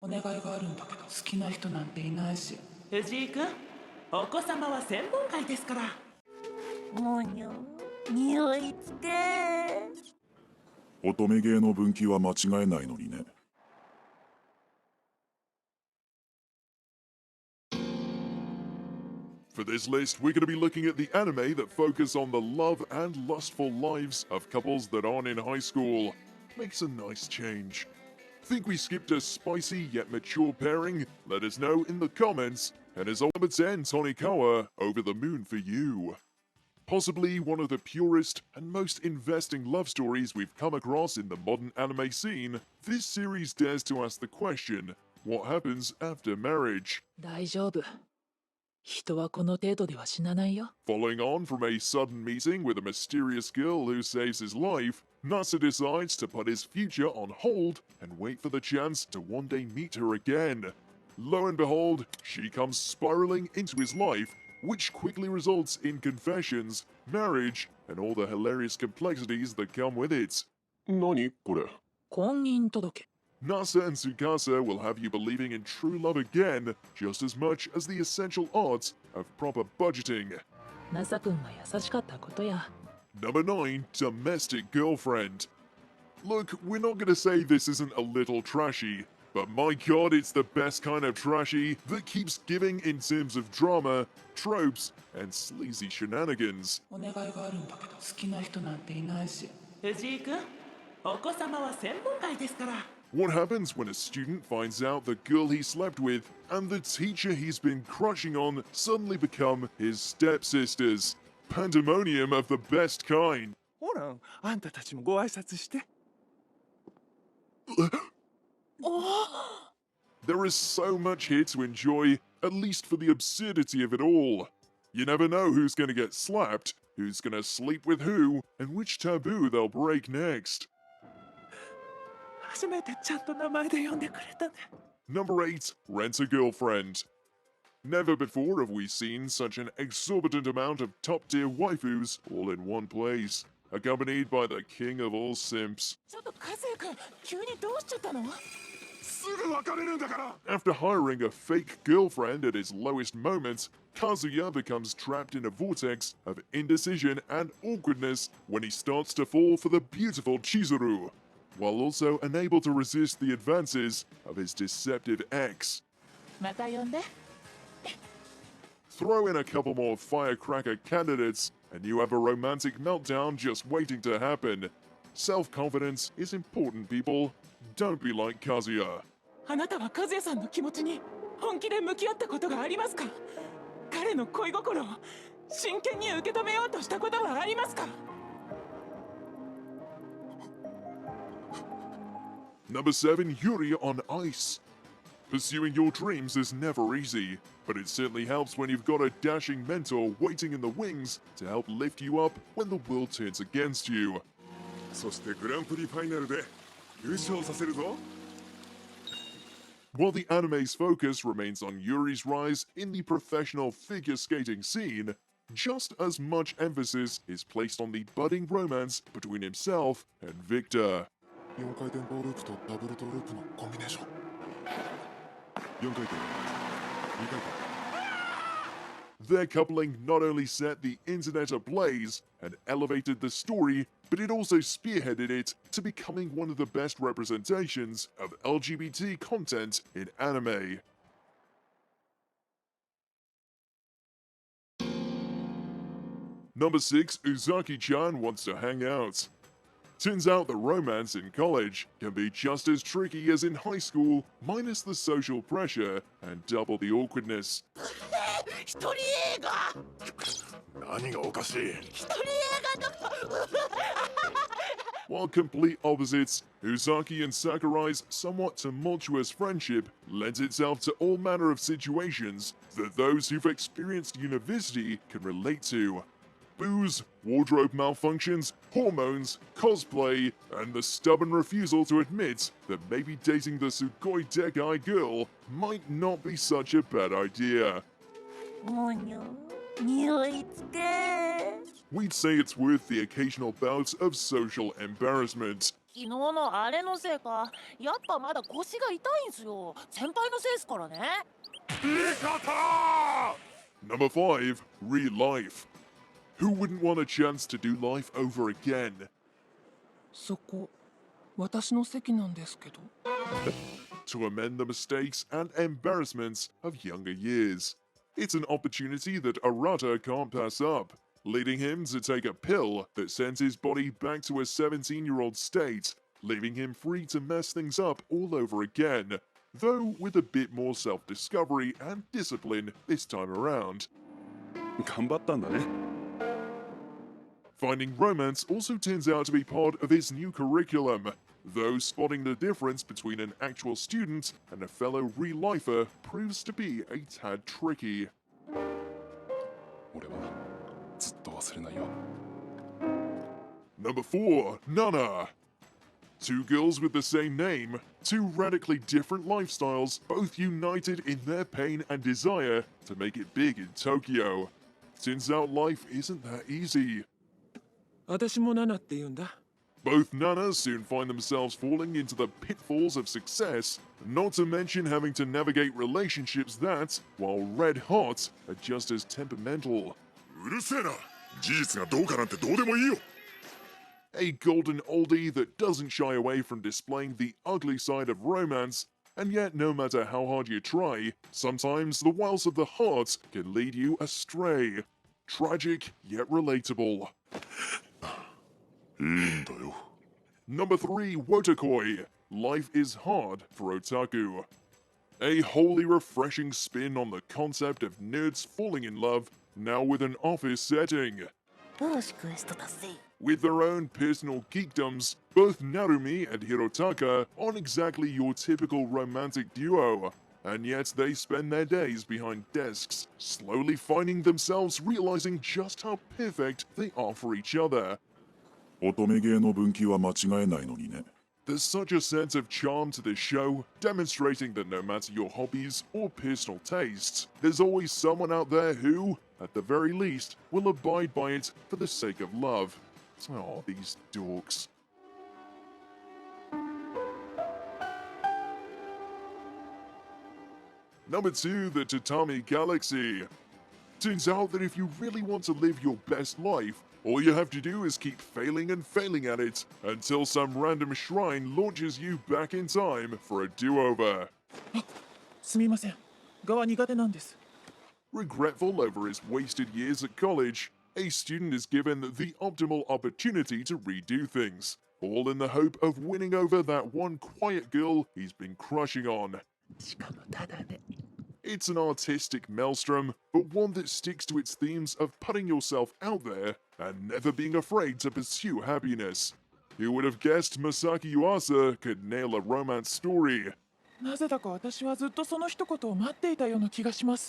お願いがあるんだけど好きな人なんていないし。藤井君、お子様は専門外ですから。もにょ、匂いつけ。乙女芸の分岐は間違えないのにね。For this list, we're going to be looking at the anime that focus on the love and lustful lives of couples that aren't in high school. Makes a nice change. Think we skipped a spicy yet mature pairing? Let us know in the comments. And as number 10, Tonikawa, Over the Moon for You. Possibly one of the purest and most investing love stories we've come across in the modern anime scene, this series dares to ask the question, what happens after marriage? 大丈夫。人はこの程度では死なないよ。Following on from a sudden meeting with a mysterious girl who saves his life, Nasa decides to put his future on hold and wait for the chance to one day meet her again. Lo and behold, she comes spiraling into his life, which quickly results in confessions, marriage, and all the hilarious complexities that come with it. 何これ。婚姻届。Nasa and Tsukasa will have you believing in true love again, just as much as the essential arts of proper budgeting. ナサ君が優しかったことや。Number 9, Domestic Girlfriend. Look, we're not gonna say this isn't a little trashy, but my god, it's the best kind of trashy that keeps giving in terms of drama, tropes, and sleazy shenanigans. お願いがあるんだけど好きな人なんていないし。藤井君、お子様は専門外ですから。What happens when a student finds out the girl he slept with and the teacher he's been crushing on suddenly become his stepsisters? Pandemonium of the best kind. ほら、あんたたちもご挨拶して。There is so much here to enjoy, at least for the absurdity of it all. You never know who's gonna get slapped, who's gonna sleep with who, and which taboo they'll break next. 初めてちゃんと名前で呼んでくれたね。Number 8, Rent a Girlfriend. Never before have we seen such an exorbitant amount of top-tier waifus all in one place, accompanied by the king of all simps. ちょっと和也君、急にどうしちゃったの？ After hiring a fake girlfriend at his lowest moments, Kazuya becomes trapped in a vortex of indecision and awkwardness when he starts to fall for the beautiful Chizuru, while also unable to resist the advances of his deceptive ex. また呼んで。 Throw in a couple more firecracker candidates, and you have a romantic meltdown just waiting to happen. Self-confidence is important, people. Don't be like Kazuya. あなたは和也さんの気持ちに本気で向き合ったことがありますか？彼の恋心を真剣に受け止めようとしたことはありますか？ Number 7, Yuri on Ice. Pursuing your dreams is never easy, but it certainly helps when you've got a dashing mentor waiting in the wings to help lift you up when the world turns against you. そしてグランプリファイナルで優勝させるぞ。 While the anime's focus remains on Yuri's rise in the professional figure skating scene, just as much emphasis is placed on the budding romance between himself and Victor. 4回転ボーループとダブルトループのコンビネーション。4回転、2回転。 Their coupling not only set the internet ablaze and elevated the story, but it also spearheaded it to becoming one of the best representations of LGBT content in anime. Number 6, Uzaki-chan Wants to Hang Out. Turns out the romance in college can be just as tricky as in high school, minus the social pressure and double the awkwardness. 一人映画。何がおかしい。一人映画と。While complete opposites, Uzaki and Sakurai's somewhat tumultuous friendship lends itself to all manner of situations that those who've experienced university can relate to. Booze, wardrobe malfunctions, hormones, cosplay, and the stubborn refusal to admit that maybe dating the Sugoi Dekai girl might not be such a bad idea. もにょ、匂いつけ。 We'd say it's worth the occasional bout of social embarrassment. 昨日のあれのせいか、やっぱまだ腰が痛いんすよ。先輩のせいっすからね。Number 5, real life. Who wouldn't want a chance to do life over again? そこ私の席なんですけど。 To amend the mistakes and embarrassments of younger years. It's an opportunity that Arata can't pass up, leading him to take a pill that sends his body back to a 17-year-old state, leaving him free to mess things up all over again, though with a bit more self-discovery and discipline this time around. 頑張ったんだね。 Finding romance also turns out to be part of his new curriculum, though spotting the difference between an actual student and a fellow real-lifer proves to be a tad tricky. 俺はずっと忘れないよ。 Number 4, Nana. Two girls with the same name, two radically different lifestyles, both united in their pain and desire to make it big in Tokyo. Turns out life isn't that easy. 私もナナって言うんだ。 Both Nanas soon find themselves falling into the pitfalls of success, not to mention having to navigate relationships that, while red hot, are just as temperamental. うるせえな。事実がどうかなんてどうでもいいよ。 A golden oldie that doesn't shy away from displaying the ugly side of romance, and yet no matter how hard you try, sometimes the wiles of the heart can lead you astray. Tragic yet relatable. いいんだよ。 Number 3, Wotakoi. Life is hard for otaku. A wholly refreshing spin on the concept of nerds falling in love, now with an office setting. よし、クエスト達成。 With their own personal geekdoms, both Narumi and Hirotaka aren't exactly your typical romantic duo, and yet they spend their days behind desks, slowly finding themselves realizing just how perfect they are for each other. 乙女芸の分岐は間違えないのにね。 There's such a sense of charm to this show, demonstrating that no matter your hobbies or personal tastes, there's always someone out there who, at the very least, will abide by it for the sake of love. Oh, these dorks. Number 2, the Tatami Galaxy. Turns out that if you really want to live your best life, all you have to do is keep failing and failing at it until some random shrine launches you back in time for a do-over. すみません。画は苦手なんです。 Regretful over his wasted years at college, a student is given the optimal opportunity to redo things, all in the hope of winning over that one quiet girl he's been crushing on. しかもただで。 It's an artistic maelstrom, but one that sticks to its themes of putting yourself out there and never being afraid to pursue happiness. Who would have guessed Masaki Yuasa could nail a romance story? なぜだか私はずっとその一言を待っていたような気がします。